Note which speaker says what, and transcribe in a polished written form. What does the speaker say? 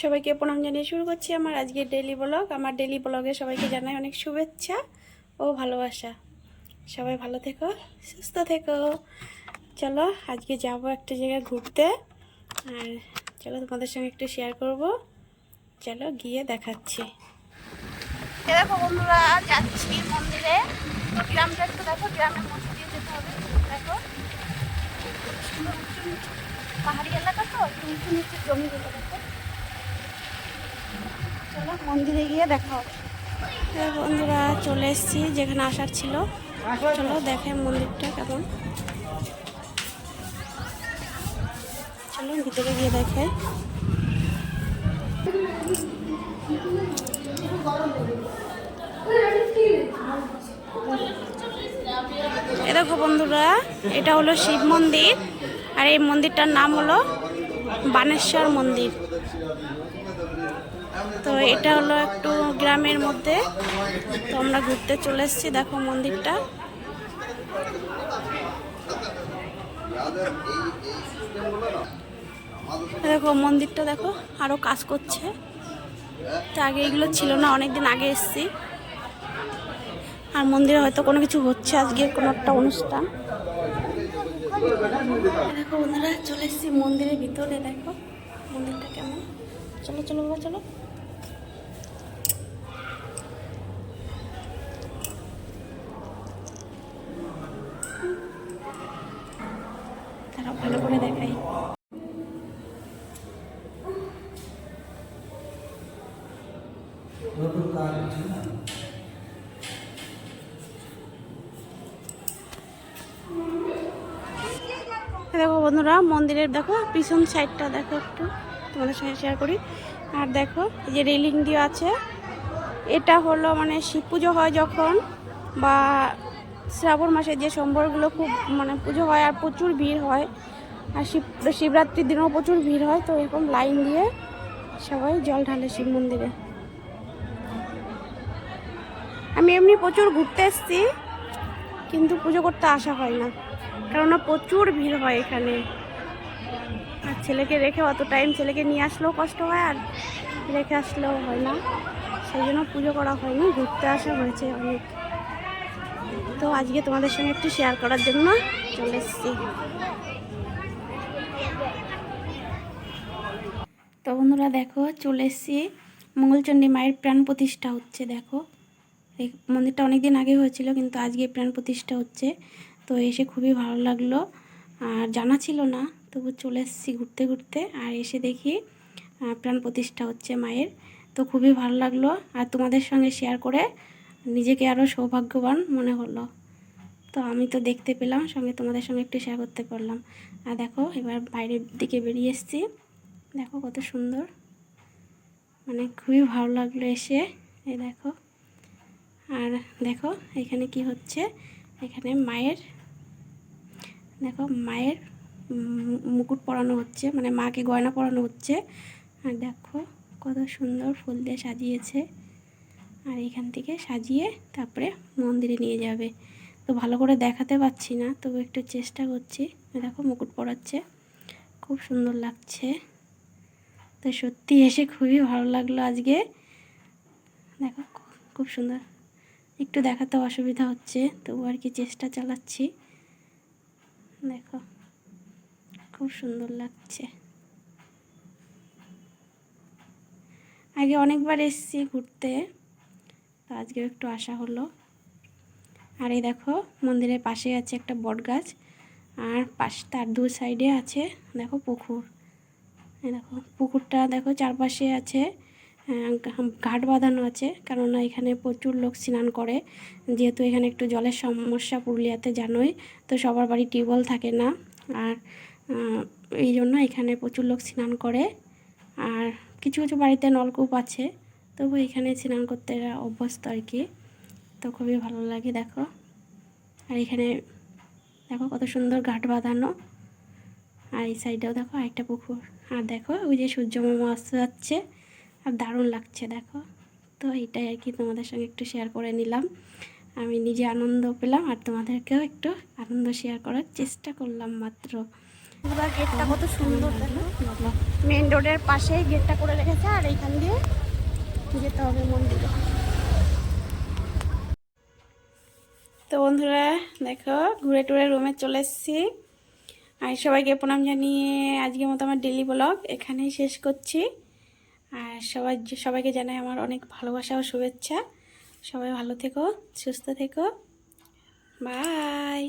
Speaker 1: সবাইকে প্রণাম জানিয়ে শুরু করছি আমার আজকের ডেইলি ব্লগ। আমার ডেইলি ব্লগে সবাইকে জানাই অনেক শুভেচ্ছা ও ভালোবাসা। সবাই ভালো থেকো, সুস্থ থেকো। চলো আজকে যাব একটা জায়গায় ঘুরতে, আর চলো তোমাদের সঙ্গে একটু শেয়ার করব। চলো গিয়ে দেখাচ্ছি। দেখো বন্ধুরা, যাচ্ছি মন্দিরে। তো গ্রামটা একটু দেখো, গ্রামের মধ্যে দিয়ে যেতে হবে। দেখো পাহাড়ি এলাকা, তো উঁচু নিচু জমিগুলো দেখো। চলো মন্দিরে গিয়ে দেখা হবে। বন্ধুরা চলে এসেছি যেখানে আসার ছিল। চলো দেখে মন্দিরটা কেমন। চলো ভিতরে গিয়ে দেখে। এ দেখো বন্ধুরা, এটা হলো শিব মন্দির, আর এই মন্দিরটার নাম হলো বানেশ্বর মন্দির। তো এটা হলো একটু গ্রামের মধ্যে, তো আমরা ঘুরতে চলে এসেছি। দেখো মন্দিরটা। দেখো মন্দিরটা দেখো, আরো কাজ করছে। তো আগে এগুলো ছিল না, অনেকদিন আগে এসেছি। আর মন্দিরে হয়তো কোনো কিছু হচ্ছে, আজকে কোনো একটা অনুষ্ঠান। দেখো বন্ধুরা চলে এসেছি মন্দিরের ভিতরে। দেখো মন্দিরটা কেমন। চলো চলো বাবা চলো। তারা ভালো করে দেখাই। দেখো বন্ধুরা মন্দিরের দেখো পিছন সাইডটা দেখো, একটু তোমাদের সঙ্গে শেয়ার করি। আর দেখো এই যে রেলিং দিয়ে আছে, এটা হলো মানে শিব পুজো হয় যখন, বা শ্রাবণ মাসে যে সোমবারগুলো খুব মানে পুজো হয় আর প্রচুর ভিড় হয়, আর শিবরাত্রির দিনেও প্রচুর ভিড় হয়। তো এরকম লাইন দিয়ে সবাই জল ঢালে শিব মন্দিরে। আমি এমনি প্রচুর ঘুরতে এসেছি, কিন্তু পুজো করতে আসা হয় না, কেননা প্রচুর ভিড় হয় এখানে। আর ছেলেকে রেখে অত টাইম ছেলেকে নিয়ে আসলেও কষ্ট হয়, আর রেখে আসলেও হয় না, সেই জন্য পুজো করা হয়নি, ঘুরতে আসা হয়েছে অনেক। তো আজকে তোমাদের সঙ্গে একটু শেয়ার করার জন্য চলে এসেছি। তো বন্ধুরা দেখো চলে এসেছি, মঙ্গলচণ্ডী মায়ের প্রাণ প্রতিষ্ঠা হচ্ছে। দেখো এই মন্দিরটা অনেক দিন আগে হয়েছিল, কিন্তু আজকে প্রাণ প্রতিষ্ঠা হচ্ছে। তো এসে খুবই ভালো লাগলো, আর জানা ছিল না, তবু চলে এসেছি ঘুরতে ঘুরতে। আর এসে দেখি প্রাণ প্রতিষ্ঠা হচ্ছে মায়ের। তো খুবই ভালো লাগলো, আর তোমাদের সঙ্গে শেয়ার করে নিজেকে আরও সৌভাগ্যবান মনে হলো। তো আমি তো দেখতে পেলাম, সঙ্গে তোমাদের সঙ্গে একটু শেয়ার করতে পারলাম। আর দেখো এবার বাইরের দিকে বেরিয়ে এসেছি। দেখো কত সুন্দর, মানে খুবই ভালো লাগলো এসে। এই দেখো, আর দেখো এখানে কি হচ্ছে, এখানে মায়ের দেখো মায়ের মুকুট পরানো হচ্ছে, মানে মাকে গয়না পরানো হচ্ছে। আর দেখো কত সুন্দর ফুল দিয়ে সাজিয়েছে, আর এখান থেকে সাজিয়ে তারপরে মন্দিরে নিয়ে যাবে। তো ভালো করে দেখাতে পাচ্ছি না, তবু একটু চেষ্টা করছি। দেখো মুকুট পরাচ্ছে, খুব সুন্দর লাগছে। তো সত্যি এসে খুবই ভালো লাগলো আজকে। দেখো খুব সুন্দর, একটু দেখাতে অসুবিধা হচ্ছে, তবু আর কি চেষ্টা চালাচ্ছি। দেখো খুব সুন্দর লাগছে। আগে অনেকবার এসেছি ঘুরতে, তো আজকেও একটু আসা হলো। আর এই দেখো মন্দিরের পাশে আছে একটা বট গাছ, আর তার দু সাইডে আছে দেখো পুকুর। এই দেখো পুকুরটা দেখো, চারপাশে আছে ঘাট বাঁধানো আছে, কেননা এখানে প্রচুর লোক স্নান করে। যেহেতু এখানে একটু জলের সমস্যা পুরুলিয়াতে জানোই, তো সবার বাড়ি টিউবওয়েল থাকে না, আর এই জন্য এখানে প্রচুর লোক স্নান করে। আর কিছু কিছু বাড়িতে নলকূপ আছে, তবু এখানে স্নান করতে অভ্যস্ত আর কি। তো খুবই ভালো লাগে দেখো। আর এখানে দেখো কত সুন্দর ঘাট বাঁধানো, আর এই সাইডেও দেখো আরেকটা পুকুর। আর দেখো ওই যে সূর্য মামা আসতে যাচ্ছে, আর দারুণ লাগছে দেখো। তো এইটাই আর কি তোমাদের সঙ্গে একটু শেয়ার করে নিলাম। আমি নিজে আনন্দ পেলাম, আর তোমাদেরকেও একটু আনন্দ শেয়ার করার চেষ্টা করলাম মাত্র। পুরো গেটটা কত সুন্দর দেখো, মেন রোডের পাশেই গেটটা করে রেখেছে আর এইখান দিয়ে যেতে হবে মন্দিরে। তো বন্ধুরা দেখো ঘুরে টুরে রুমে চলে এসেছি, আর সবাইকে প্রণাম জানিয়ে আজকের মতো আমার ডেলি ব্লগ এখানেই শেষ করছি। আর সবাইকে জানাই আমার অনেক ভালোবাসা ও শুভেচ্ছা। সবাই ভালো থেকো, সুস্থ থেকো, বাই।